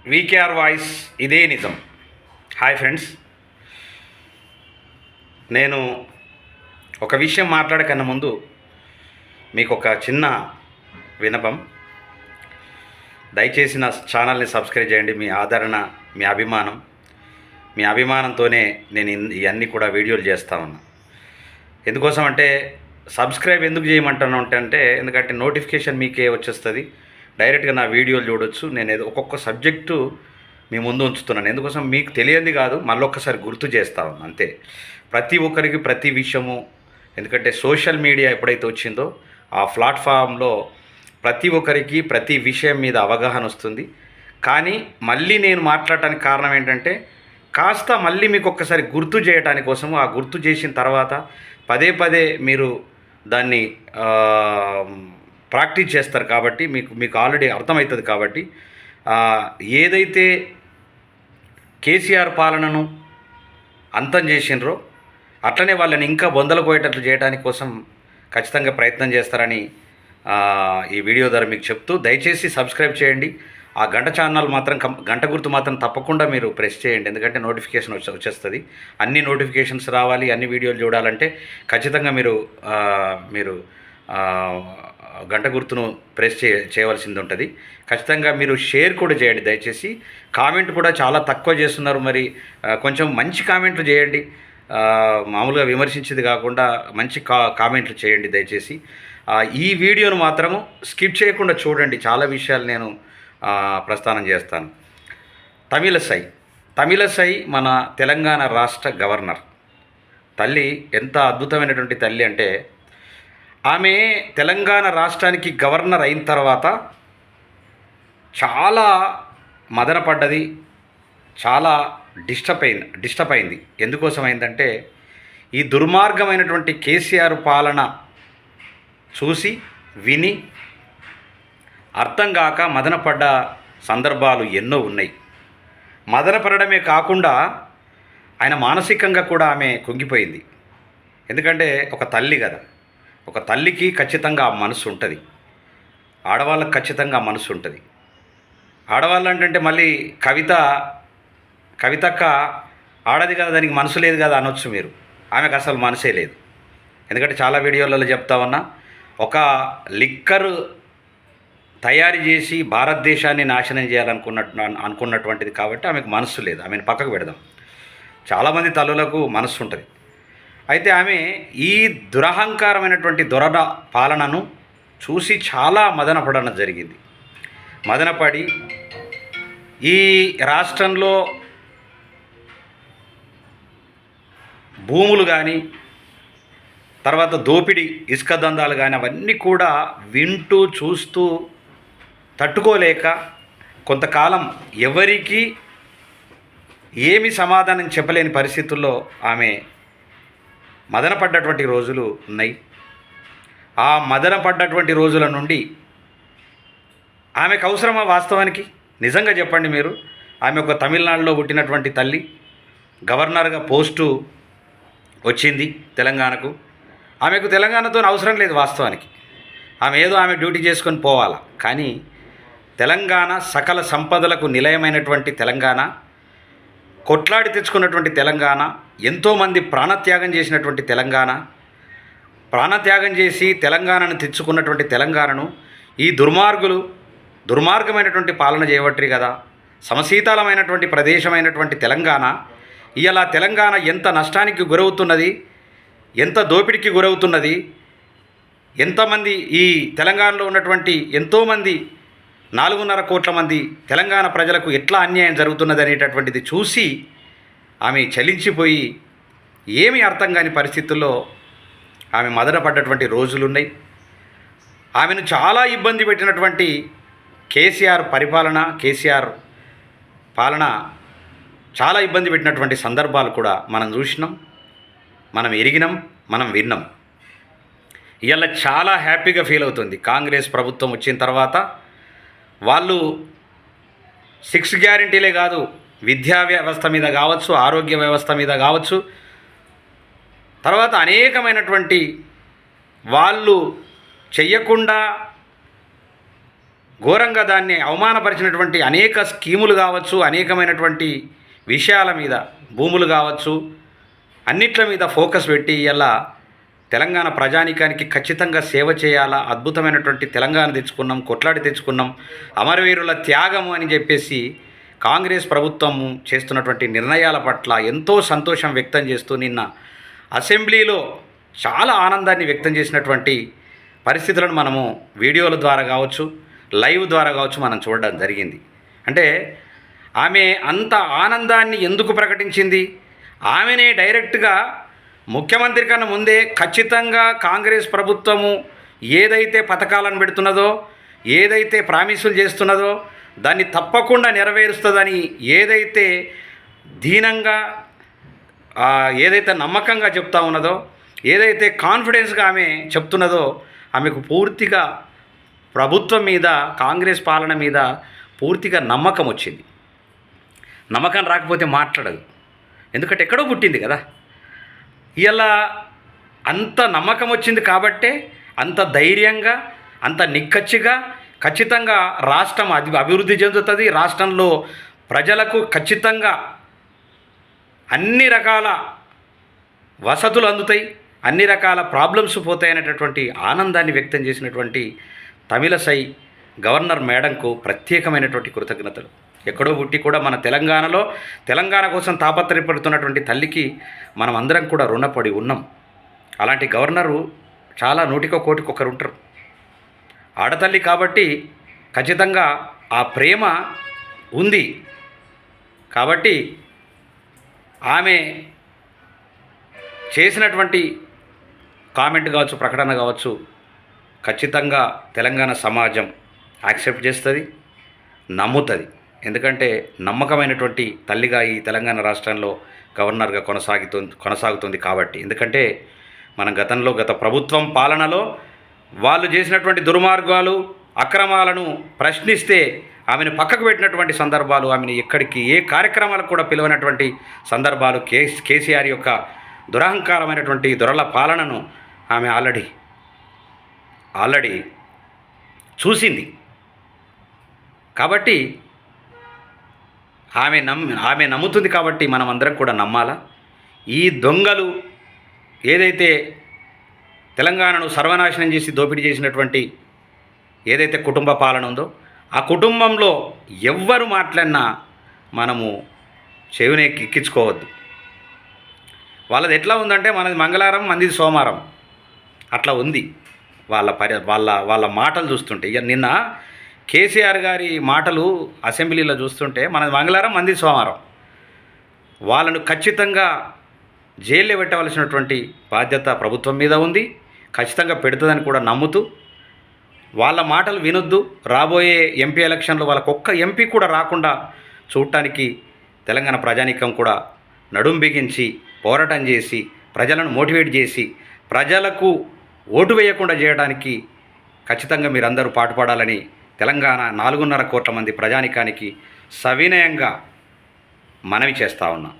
VKR voice ఇదే నిజం. Hi friends, నేను ఒక విషయం మాట్లాడకన్నా ముందు మీకు ఒక చిన్న విన్నపం. దయచేసి నా ఛానల్ని సబ్స్క్రైబ్ చేయండి. మీ ఆదరణ, మీ అభిమానంతోనే నేను ఇవన్నీ కూడా వీడియోలు చేస్తూ ఉన్నా. ఎందుకోసం అంటే సబ్స్క్రైబ్ ఎందుకు చేయమంటాను అంటే ఎందుకంటే నోటిఫికేషన్ మీకే వచ్చేస్తుంది, డైరెక్ట్గా నా వీడియోలు చూడొచ్చు. నేను ఏదో ఒక్కొక్క సబ్జెక్టు మీ ముందు ఉంచుతున్నాను. ఎందుకోసం మీకు తెలియంది కాదు, మళ్ళొక్కసారి గుర్తు చేస్తా ఉన్నాను అంతే. ప్రతి ఒక్కరికి ప్రతి విషయము, ఎందుకంటే సోషల్ మీడియా ఎప్పుడైతే వచ్చిందో ఆ ప్లాట్ఫామ్లో ప్రతి ఒక్కరికి ప్రతి విషయం మీద అవగాహన వస్తుంది. కానీ మళ్ళీ నేను మాట్లాడటానికి కారణం ఏంటంటే కాస్త మళ్ళీ మీకు ఒక్కసారి గుర్తు చేయడానికి కోసము. ఆ గుర్తు చేసిన తర్వాత పదే పదే మీరు దాన్ని ప్రాక్టీస్ చేస్తారు కాబట్టి మీకు ఆల్రెడీ అర్థమవుతుంది. కాబట్టి ఏదైతే కేసీఆర్ పాలనను అంతం చేసినరో అట్లనే వాళ్ళని ఇంకా బొందలు పోయేటట్లు చేయడానికి కోసం ఖచ్చితంగా ప్రయత్నం చేస్తారని ఈ వీడియో ద్వారా మీకు చెప్తూ, దయచేసి సబ్స్క్రైబ్ చేయండి. ఆ గంట గుర్తు మాత్రం తప్పకుండా మీరు ప్రెస్ చేయండి. ఎందుకంటే నోటిఫికేషన్ వచ్చేస్తుంది. అన్ని నోటిఫికేషన్స్ రావాలి, అన్ని వీడియోలు చూడాలంటే ఖచ్చితంగా మీరు గంట గుర్తును ప్రెస్ చేయవలసింది ఉంటుంది. ఖచ్చితంగా మీరు షేర్ కూడా చేయండి. దయచేసి కామెంట్ కూడా చాలా తక్కువ చేస్తున్నారు. మరి కొంచెం మంచి కామెంట్లు చేయండి. మామూలుగా విమర్శించేది కాకుండా మంచి కామెంట్లు చేయండి దయచేసి. ఈ వీడియోను మాత్రము స్కిప్ చేయకుండా చూడండి. చాలా విషయాలు నేను ప్రస్థానం చేస్తాను. తమిళసై మన తెలంగాణ రాష్ట్ర గవర్నర్ తల్లి ఎంత అద్భుతమైనటువంటి తల్లి అంటే, ఆమె తెలంగాణ రాష్ట్రానికి గవర్నర్ అయిన తర్వాత చాలా మదనపడ్డది, చాలా డిస్టర్బ్ అయింది. ఎందుకోసం అయిందంటే ఈ దుర్మార్గమైనటువంటి కేసీఆర్ పాలన చూసి విని అర్థం కాక మదనపడ్డ సందర్భాలు ఎన్నో ఉన్నాయి. మదనపడమే కాకుండా ఆయన మానసికంగా కూడా ఆమె కుంగిపోయింది. ఎందుకంటే ఒక తల్లి కదా, ఒక తల్లికి ఖచ్చితంగా ఆ మనసు ఉంటుంది, ఆడవాళ్ళకి ఖచ్చితంగా ఆ మనసు ఉంటుంది. ఆడవాళ్ళు అంటే మళ్ళీ కవితక్క ఆడది కదా, దానికి మనసు లేదు కదా అనొచ్చు మీరు. ఆమెకు అసలు మనసే లేదు. ఎందుకంటే చాలా వీడియోలలో చెప్తా ఉన్నా, ఒక లిక్కర్ తయారు చేసి భారతదేశాన్ని నాశనం అనుకున్నటువంటిది కాబట్టి ఆమెకు మనస్సు లేదు. ఆమెను పక్కకు పెడదాం. చాలామంది తల్లులకు మనస్సు ఉంటుంది. అయితే ఆమె ఈ దురహంకారమైనటువంటి పాలనను చూసి చాలా మదనపడడం జరిగింది. మదనపడి ఈ రాష్ట్రంలో భూములు కానీ, తర్వాత దోపిడీ, ఇసుక దందాలు కానీ అవన్నీ కూడా వింటూ చూస్తూ తట్టుకోలేక కొంతకాలం ఎవరికి ఏమి సమాధానం చెప్పలేని పరిస్థితుల్లో ఆమె మదనపడ్డటువంటి రోజులు ఉన్నాయి. ఆ మదనపడ్డటువంటి రోజుల నుండి ఆమెకు అవసరమా వాస్తవానికి? నిజంగా చెప్పండి మీరు. ఆమె ఒక తమిళనాడులో పుట్టినటువంటి తల్లి, గవర్నర్గా పోస్టు వచ్చింది తెలంగాణకు. ఆమెకు తెలంగాణతో అవసరం లేదు వాస్తవానికి. ఆమె డ్యూటీ చేసుకొని పోవాలా. కానీ తెలంగాణ సకల సంపదలకు నిలయమైనటువంటి తెలంగాణ, కొట్లాడి తెచ్చుకున్నటువంటి తెలంగాణ, ఎంతోమంది ప్రాణత్యాగం చేసినటువంటి తెలంగాణ, ప్రాణత్యాగం చేసి తెలంగాణను తెచ్చుకున్నటువంటి తెలంగాణను ఈ దుర్మార్గమైనటువంటి పాలన చేయబట్టి కదా, సమశీతలమైనటువంటి ప్రదేశమైనటువంటి తెలంగాణ ఇలా తెలంగాణ ఎంత నష్టానికి గురవుతున్నది, ఎంత దోపిడికి గురవుతున్నది, ఎంతమంది ఈ తెలంగాణలో ఉన్నటువంటి ఎంతోమంది 4.5 కోట్ల మంది తెలంగాణ ప్రజలకు ఎట్లా అన్యాయం జరుగుతున్నది అనేటటువంటిది చూసి ఆమె చలించిపోయి ఏమీ అర్థం కాని పరిస్థితుల్లో ఆమె మదనపడ్డటువంటి రోజులున్నాయి. ఆమెను చాలా ఇబ్బంది పెట్టినటువంటి కేసీఆర్ పాలన చాలా ఇబ్బంది పెట్టినటువంటి సందర్భాలు కూడా మనం చూసినాం, మనం ఎరిగినాం, మనం విన్నాం. ఇవాళ చాలా హ్యాపీగా ఫీల్ అవుతుంది. కాంగ్రెస్ ప్రభుత్వం వచ్చిన తర్వాత వాళ్ళు 6 గ్యారెంటీలే కాదు, విద్యా వ్యవస్థ మీద కావచ్చు, ఆరోగ్య వ్యవస్థ మీద కావచ్చు, తర్వాత అనేకమైనటువంటి వాళ్ళు చెయ్యకుండా ఘోరంగా దాన్ని అవమానపరిచినటువంటి అనేక స్కీములు కావచ్చు, అనేకమైనటువంటి విషయాల మీద, భూములు కావచ్చు, అన్నిట్ల మీద ఫోకస్ పెట్టి ఇలా తెలంగాణ ప్రజానీకానికి ఖచ్చితంగా సేవ చేయాలా, అద్భుతమైనటువంటి తెలంగాణ తెచ్చుకున్నాం, కొట్లాడి తెచ్చుకున్నాం, అమరవీరుల త్యాగము అని చెప్పేసి కాంగ్రెస్ ప్రభుత్వం చేస్తున్నటువంటి నిర్ణయాల పట్ల ఎంతో సంతోషం వ్యక్తం చేస్తూ నిన్న అసెంబ్లీలో చాలా ఆనందాన్ని వ్యక్తం చేసినటువంటి పరిస్థితులను మనము వీడియోల ద్వారా కావచ్చు, లైవ్ ద్వారా కావచ్చు మనం చూడడం జరిగింది. అంటే ఆమె అంత ఆనందాన్ని ఎందుకు ప్రకటించింది? ఆమెనే డైరెక్ట్గా ముఖ్యమంత్రి కన్నా ముందే ఖచ్చితంగా కాంగ్రెస్ ప్రభుత్వము ఏదైతే పథకాలను పెడుతున్నదో, ఏదైతే ప్రామిసులు చేస్తున్నదో దాన్ని తప్పకుండా నెరవేరుస్తుందని ఏదైతే దీనంగా, ఏదైతే నమ్మకంగా చెప్తా ఉన్నదో, ఏదైతే కాన్ఫిడెన్స్గా ఆమె చెప్తున్నదో, ఆమెకు పూర్తిగా ప్రభుత్వం మీద, కాంగ్రెస్ పాలన మీద పూర్తిగా నమ్మకం వచ్చింది. నమ్మకం రాకపోతే మాట్లాడదు, ఎందుకంటే ఎక్కడో పుట్టింది కదా. ఇలా అంత నమ్మకం వచ్చింది కాబట్టే అంత ధైర్యంగా, అంత నిక్కచ్చిగా ఖచ్చితంగా రాష్ట్రం అభివృద్ధి చెందుతుంది, రాష్ట్రంలో ప్రజలకు ఖచ్చితంగా అన్ని రకాల వసతులు అందుతాయి, అన్ని రకాల ప్రాబ్లమ్స్ పోతాయనేటటువంటి ఆనందాన్ని వ్యక్తం చేసినటువంటి తమిళసై గవర్నర్ మేడంకు ప్రత్యేకమైనటువంటి కృతజ్ఞతలు. ఎక్కడో పుట్టి కూడా మన తెలంగాణలో తెలంగాణ కోసం తాపత్రయపడుతున్నటువంటి తల్లికి మనం అందరం కూడా రుణపడి ఉన్నాం. అలాంటి గవర్నరు చాలా నూటికో కోటికొకరు ఉంటారు. ఆడతల్లి కాబట్టి ఖచ్చితంగా ఆ ప్రేమ ఉంది. కాబట్టి ఆమె చేసినటువంటి కామెంట్ కావచ్చు, ప్రకటన కావచ్చు, ఖచ్చితంగా తెలంగాణ సమాజం యాక్సెప్ట్ చేస్తుంది, నమ్ముతుంది. ఎందుకంటే నమ్మకమైనటువంటి తల్లిగా ఈ తెలంగాణ రాష్ట్రంలో గవర్నర్గా కొనసాగుతుంది కాబట్టి. ఎందుకంటే మనం గత ప్రభుత్వం పాలనలో వాళ్ళు చేసినటువంటి దుర్మార్గాలు, అక్రమాలను ప్రశ్నిస్తే ఆమెను పక్కకు పెట్టినటువంటి సందర్భాలు, ఆమెను ఎక్కడికి ఏ కార్యక్రమాలకు కూడా పిలువనటువంటి సందర్భాలు, కేసీఆర్ యొక్క దురహంకారమైనటువంటి దొరల పాలనను ఆమె ఆల్రెడీ చూసింది. కాబట్టి ఆమె నమ్ముతుంది కాబట్టి మనం అందరం కూడా నమ్మాలా. ఈ దొంగలు ఏదైతే తెలంగాణను సర్వనాశనం చేసి దోపిడీ చేసినటువంటి ఏదైతే కుటుంబ పాలన ఉందో, ఆ కుటుంబంలో ఎవ్వరు మాట్లాడినా మనము చెవిని ఎక్కించుకోవద్దు. వాళ్ళది ఎట్లా ఉందంటే మనది మంగళవారం, మందిది సోమవారం అట్లా ఉంది వాళ్ళ మాటలు చూస్తుంటే. ఇక నిన్న కేసీఆర్ గారి మాటలు అసెంబ్లీలో చూస్తుంటే మనది మంగళవారం, మందిది సోమవారం. వాళ్ళను ఖచ్చితంగా జైల్లో పెట్టవలసినటువంటి బాధ్యత ప్రభుత్వం మీద ఉంది. ఖచ్చితంగా పెడుతుందని కూడా నమ్ముతూ వాళ్ళ మాటలు వినొద్దు. రాబోయే ఎంపీ ఎలక్షన్లో వాళ్ళకొక్క ఎంపీ కూడా రాకుండా చూడటానికి తెలంగాణ ప్రజానీకం కూడా నడుం బిగించి పోరాటం చేసి ప్రజలను మోటివేట్ చేసి ప్రజలకు ఓటు వేయకుండా చేయడానికి ఖచ్చితంగా మీరందరూ పాటుపడాలని తెలంగాణ 4.5 కోట్ల మంది ప్రజానీకానికి సవినయంగా మనవి చేస్తా ఉన్నా.